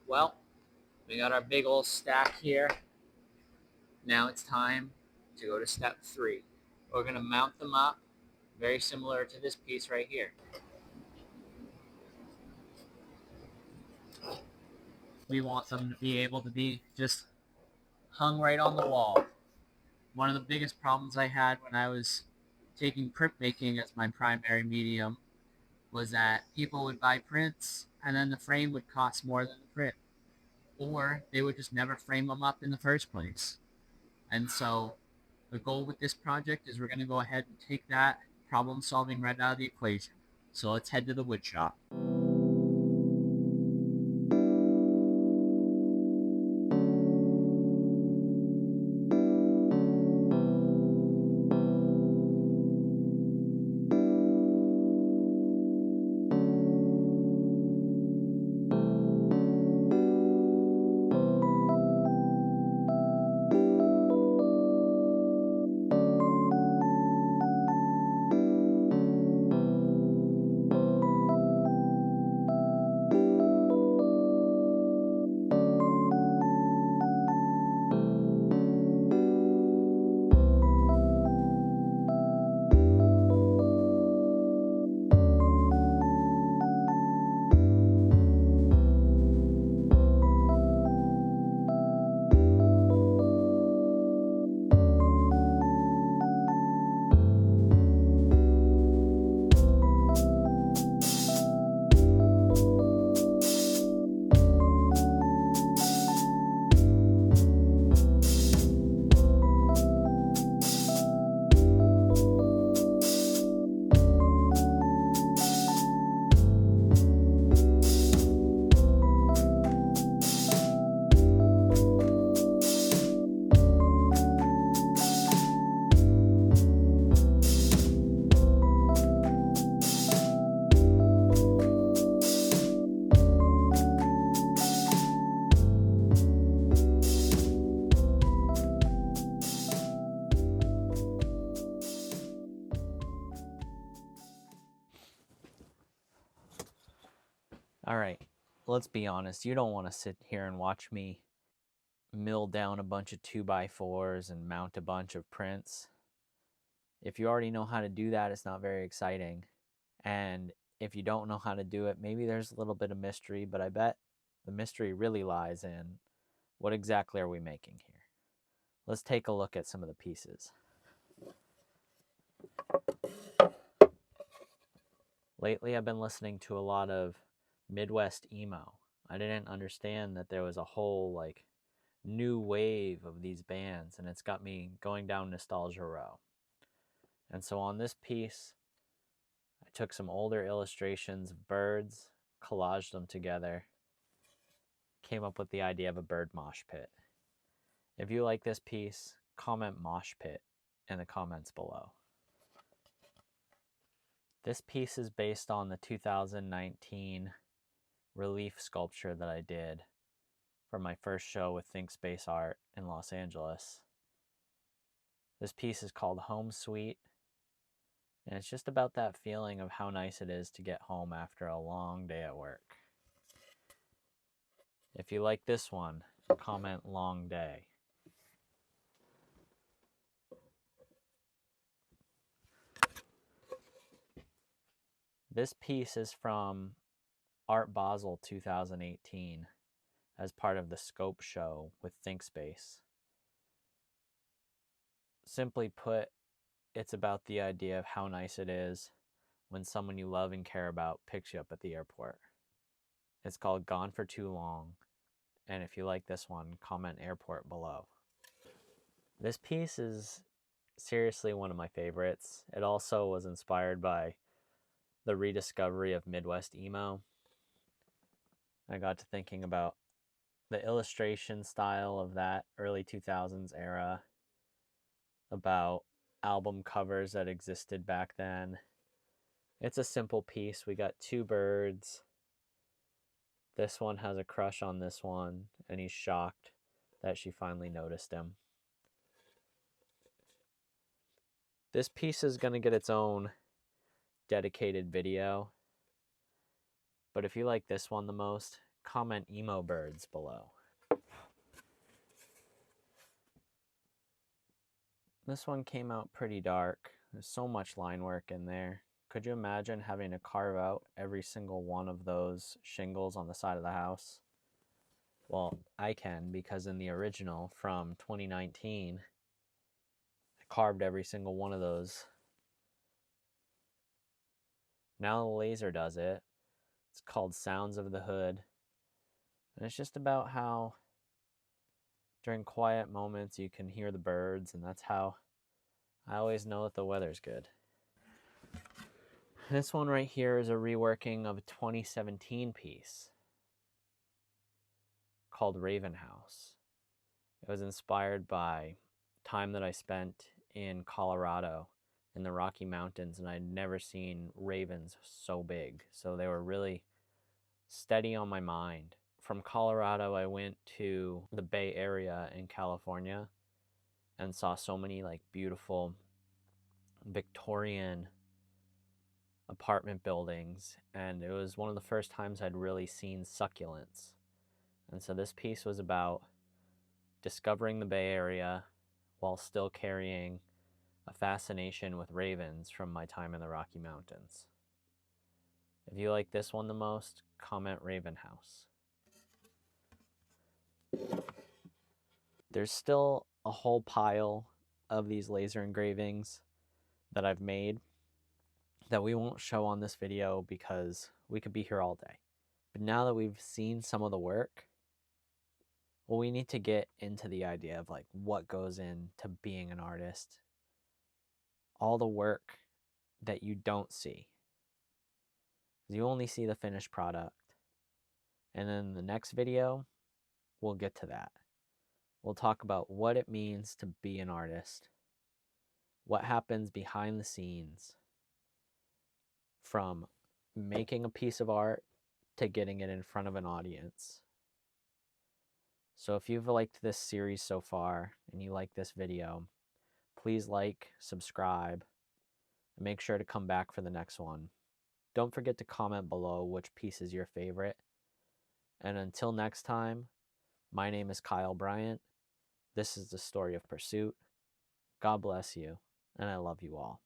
Well, we got our big old stack here. Now it's time to go to step 3. We're going to mount them up very similar to this piece right here. We want them to be able to be just hung right on the wall. One of the biggest problems I had when I was taking printmaking as my primary medium was that people would buy prints and then the frame would cost more than the print, or they would just never frame them up in the first place. And so the goal with this project is we're going to go ahead and take that problem solving right out of the equation. So let's head to the wood shop. All right, let's be honest. You don't want to sit here and watch me mill down a bunch of 2x4s and mount a bunch of prints. If you already know how to do that, it's not very exciting. And if you don't know how to do it, maybe there's a little bit of mystery, but I bet the mystery really lies in what exactly are we making here. Let's take a look at some of the pieces. Lately, I've been listening to a lot of Midwest emo. I didn't understand that there was a whole new wave of these bands, and it's got me going down nostalgia row. And so on this piece, I took some older illustrations of birds, collaged them together, came up with the idea of a bird mosh pit. If you like this piece, comment mosh pit in the comments below. This piece is based on the 2019 relief sculpture that I did for my first show with Think Space Art in Los Angeles. This piece is called Home Sweet, and it's just about that feeling of how nice it is to get home after a long day at work. If you like this one, comment long day. This piece is from Art Basel 2018 as part of the Scope show with ThinkSpace. Simply put, it's about the idea of how nice it is when someone you love and care about picks you up at the airport. It's called Gone for Too Long, and if you like this one, comment airport below. This piece is seriously one of my favorites. It also was inspired by the rediscovery of Midwest emo. I got to thinking about the illustration style of that early 2000s era, about album covers that existed back then. It's a simple piece. We got two birds. This one has a crush on this one, and he's shocked that she finally noticed him. This piece is going to get its own dedicated video, but if you like this one the most, comment emo birds below. This one came out pretty dark. There's so much line work in there. Could you imagine having to carve out every single one of those shingles on the side of the house? Well, I can, because in the original from 2019, I carved every single one of those. Now the laser does it. It's called Sounds of the Hood. And it's just about how during quiet moments you can hear the birds, and that's how I always know that the weather's good. This one right here is a reworking of a 2017 piece called Raven House. It was inspired by time that I spent in Colorado in the Rocky Mountains, and I'd never seen ravens so big. So they were really steady on my mind. From Colorado, I went to the Bay Area in California and saw so many like beautiful Victorian apartment buildings, and it was one of the first times I'd really seen succulents. And so this piece was about discovering the Bay Area while still carrying a fascination with ravens from my time in the Rocky Mountains. If you like this one the most, comment Raven House. There's still a whole pile of these laser engravings that I've made that we won't show on this video because we could be here all day. But now that we've seen some of the work, well, we need to get into the idea of like what goes into being an artist. All the work that you don't see. You only see the finished product. And then the next video, we'll get to that. We'll talk about what it means to be an artist, what happens behind the scenes, from making a piece of art to getting it in front of an audience. So if you've liked this series so far and you like this video, please like, subscribe, and make sure to come back for the next one. Don't forget to comment below which piece is your favorite. And until next time, my name is Kyle Bryant. This is the Story of Pursuit. God bless you, and I love you all.